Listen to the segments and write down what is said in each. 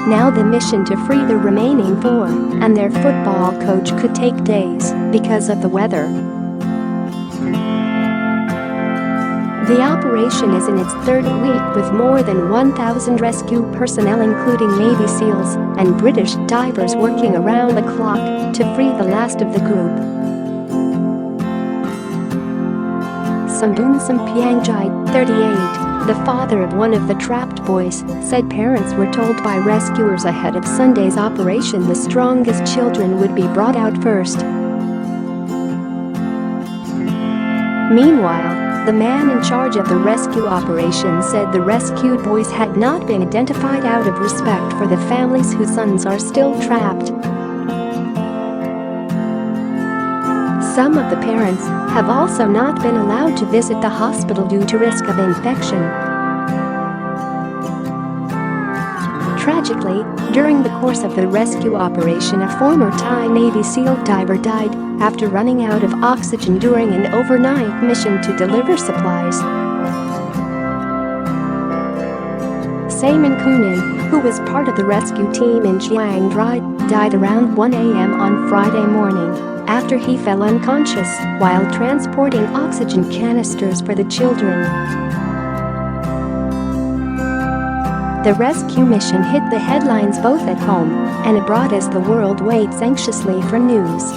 Now the mission to free the remaining 4 and their football coach could take days because of the weather. The operation is in its 3rd week with more than 1,000 rescue personnel including Navy SEALs and British divers working around the clock to free the last of the group. Somboon Sompiangjai, 38, the father of one of the trapped boys, said parents were told by rescuers ahead of Sunday's operation the strongest children would be brought out first. Meanwhile, the man in charge of the rescue operation said the rescued boys had not been identified out of respect for the families whose sons are still trapped. Some of the parents have also not been allowed to visit the hospital due to risk of infection. Tragically, during the course of the rescue operation, a former Thai Navy SEAL diver died after running out of oxygen during an overnight mission to deliver supplies. Saman Kunan, who was part of the rescue team in Chiang Rai, died around 1 a.m. on Friday morning after he fell unconscious while transporting oxygen canisters for the children. The rescue mission hit the headlines both at home and abroad as the world waits anxiously for news.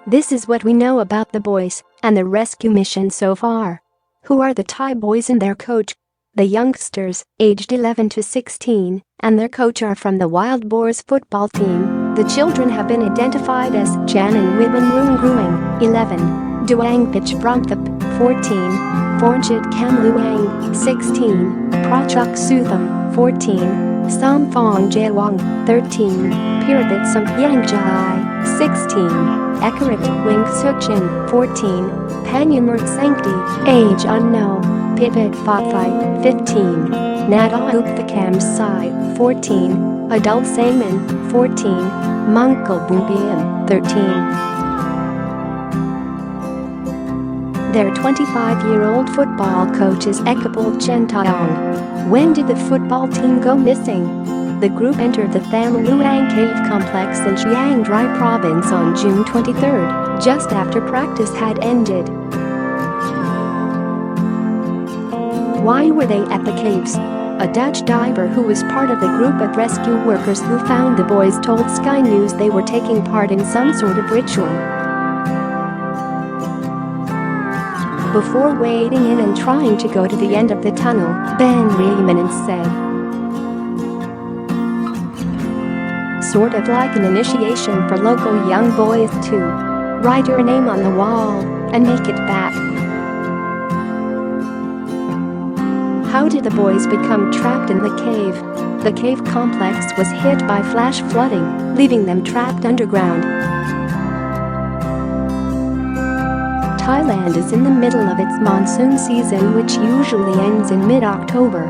This is what we know about the boys and the rescue mission so far. Who are the Thai boys and their coach? The youngsters, aged 11 to 16, and their coach are from the Wild Boars football team. The children have been identified as Chanin Wiboonroongrueng, 11, Duangpetch Phromthep, 14, Phornchid Kamluang, 16, Prachuck Sutham, 14, Somphong Jaiwong, 13, Peerapat Sompiengjai, 16, Ekkarat Wongsookchan, 14, Panumart Saengdee, age unknown, Pipat Phothai, 15, Nattawoot Thakamsai, 14, Adul Samon, 14, Mongkol Boonpium, 13. Their 25-year-old football coach is Ekkapol Chantawong. When did the football team go missing? The group entered the Tham Luang cave complex in Chiang Rai province on June 23, just after practice had ended. Why were they at the caves? A Dutch diver who was part of the group of rescue workers who found the boys told Sky News they were taking part in some sort of ritual. Before wading in and trying to go to the end of the tunnel, Reymenants said. Sort of like an initiation for local young boys to write your name on the wall and make it back. How did the boys become trapped in the cave? The cave complex was hit by flash flooding, leaving them trapped underground. Thailand is in the middle of its monsoon season, which usually ends in mid-October.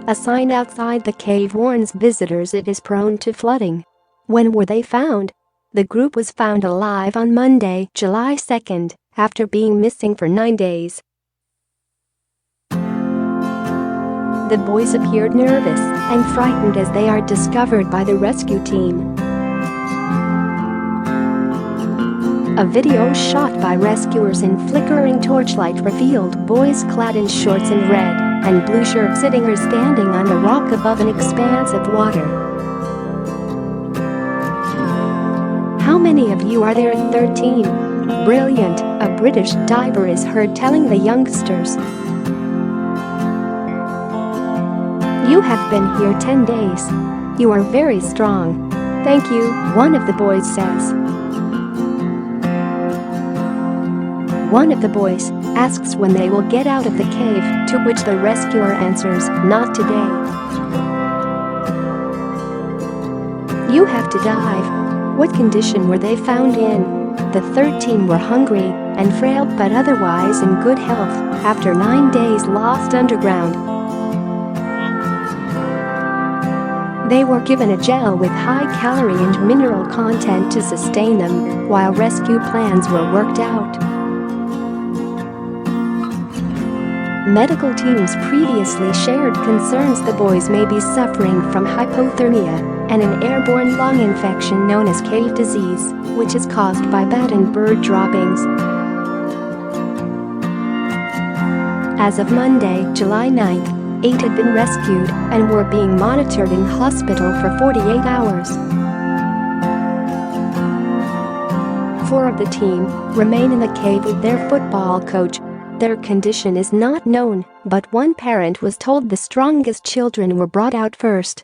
A sign outside the cave warns visitors it is prone to flooding. When were they found? The group was found alive on Monday, July 2nd, after being missing for 9 days. The boys appeared nervous and frightened as they are discovered by the rescue team. A video shot by rescuers in flickering torchlight revealed boys clad in shorts and red and blue shirts sitting or standing on a rock above an expanse of water. How many of you are there at 13? Brilliant, a British diver is heard telling the youngsters. You have been here 10 days. You are very strong. Thank you, one of the boys says. One of the boys asks when they will get out of the cave, to which the rescuer answers, not today. You have to dive. What condition were they found in? The 13 were hungry and frail but otherwise in good health after 9 days lost underground. They were given a gel with high calorie and mineral content to sustain them, while rescue plans were worked out. Medical teams previously shared concerns the boys may be suffering from hypothermia and an airborne lung infection known as cave disease, which is caused by bat and bird droppings. As of Monday, July 9th, 8 had been rescued and were being monitored in hospital for 48 hours. 4 of the team remain in the cave with their football coach. Their condition is not known, but one parent was told the strongest children were brought out first.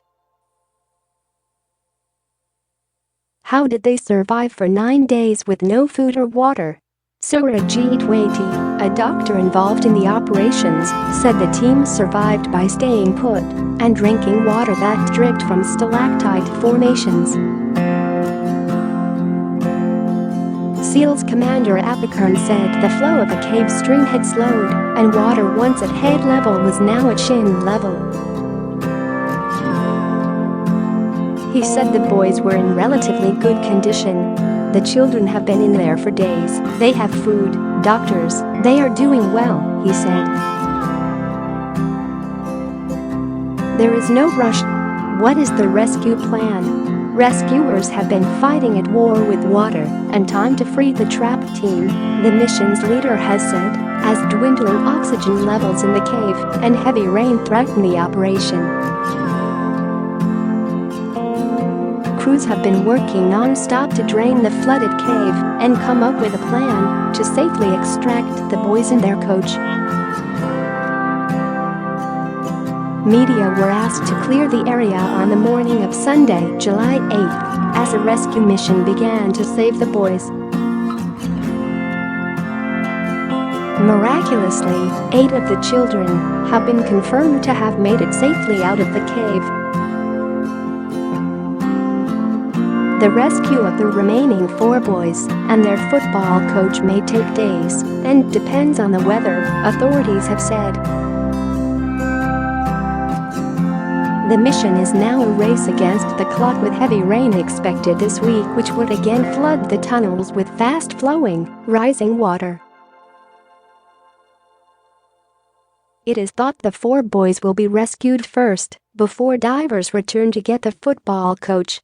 How did they survive for 9 days with no food or water? Surajit Waiti, a doctor involved in the operations, said the team survived by staying put and drinking water that dripped from stalactite formations. SEALs Commander Apicurn said the flow of a cave stream had slowed, and water once at head level was now at shin level. He said the boys were in relatively good condition. The children have been in there for days. They have food, doctors, they are doing well, he said. There is no rush. What is the rescue plan? Rescuers have been fighting at war with water and time to free the trapped team, the mission's leader has said, as dwindling oxygen levels in the cave and heavy rain threaten the operation. Crews have been working non-stop to drain the flooded cave and come up with a plan to safely extract the boys and their coach. Media were asked to clear the area on the morning of Sunday, July 8th, as a rescue mission began to save the boys. Miraculously, 8 of the children have been confirmed to have made it safely out of the cave. The rescue of the remaining 4 boys and their football coach may take days and depends on the weather, authorities have said. The mission is now a race against the clock with heavy rain expected this week, which would again flood the tunnels with fast-flowing, rising water. It is thought the 4 boys will be rescued first, before divers return to get the football coach.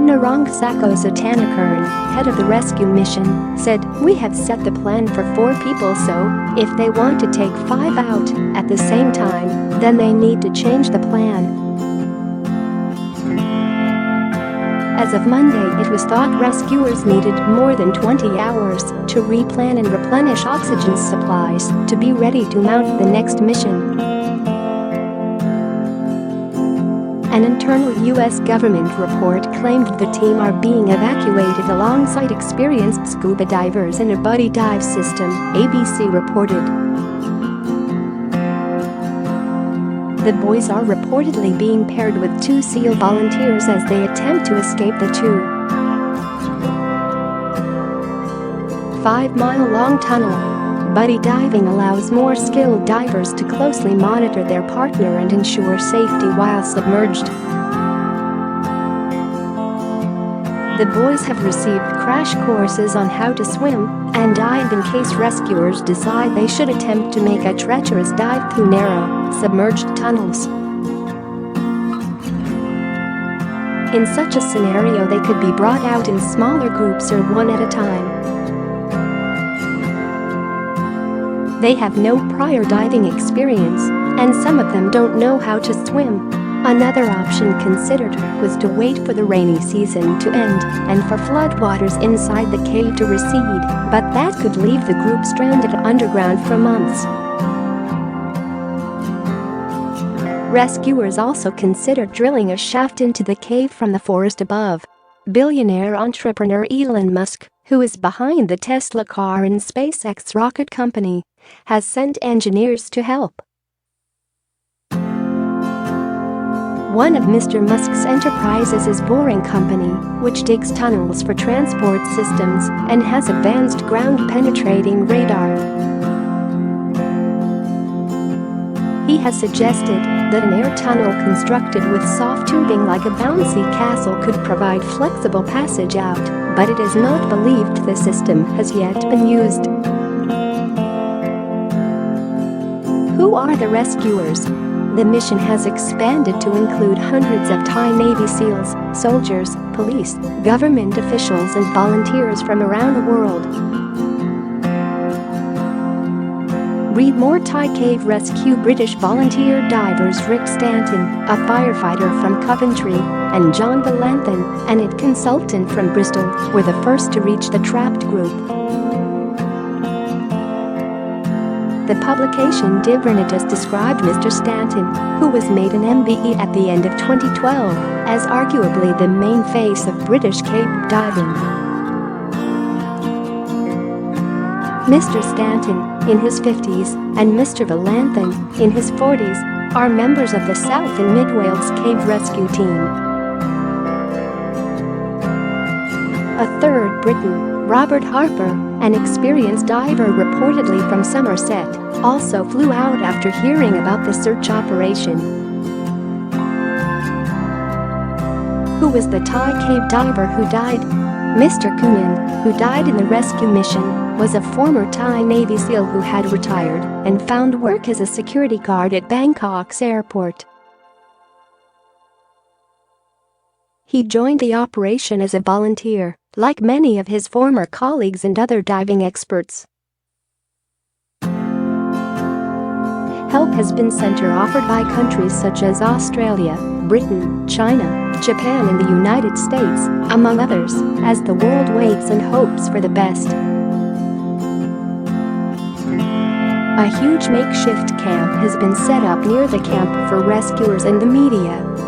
Narong Sako Satanakern, head of the rescue mission, said, "We have set the plan for 4 people, so if they want to take 5 out at the same time, then they need to change the plan." As of Monday, it was thought rescuers needed more than 20 hours to replan and replenish oxygen supplies to be ready to mount the next mission. An internal U.S. government report claimed the team are being evacuated alongside experienced scuba divers in a buddy dive system, ABC reported. The boys are reportedly being paired with 2 SEAL volunteers as they attempt to escape the 5-mile-long tunnel. Buddy diving allows more skilled divers to closely monitor their partner and ensure safety while submerged. The boys have received crash courses on how to swim and dive in case rescuers decide they should attempt to make a treacherous dive through narrow, submerged tunnels. In such a scenario, they could be brought out in smaller groups or one at a time. They have no prior diving experience, and some of them don't know how to swim. Another option considered was to wait for the rainy season to end and for floodwaters inside the cave to recede, but that could leave the group stranded underground for months. Rescuers also considered drilling a shaft into the cave from the forest above. Billionaire entrepreneur Elon Musk, who is behind the Tesla car and SpaceX rocket company, has sent engineers to help. One of Mr. Musk's enterprises is Boring Company, which digs tunnels for transport systems and has advanced ground-penetrating radar. He has suggested that an air tunnel constructed with soft tubing like a bouncy castle could provide flexible passage out, but it is not believed the system has yet been used. Who are the rescuers? The mission has expanded to include hundreds of Thai Navy SEALs, soldiers, police, government officials and volunteers from around the world. Read more. Thai cave rescue. British volunteer divers Rick Stanton, a firefighter from Coventry, and John Valenthan, an IT consultant from Bristol, were the first to reach the trapped group. The publication Divernitas described Mr. Stanton, who was made an MBE at the end of 2012, as arguably the main face of British cave diving. Mr. Stanton, in his 50s, and Mr. Valenthan, in his 40s, are members of the South and Mid Wales Cave Rescue Team. A third Briton, Robert Harper, an experienced diver reportedly from Somerset, also flew out after hearing about the search operation. Who was the Thai cave diver who died? Mr. Kunan, who died in the rescue mission, was a former Thai Navy SEAL who had retired and found work as a security guard at Bangkok's airport. He joined the operation as a volunteer, like many of his former colleagues and other diving experts. Help has been sent or offered by countries such as Australia, Britain, China, Japan and the United States, among others, as the world waits and hopes for the best. A huge makeshift camp has been set up near the camp for rescuers and the media.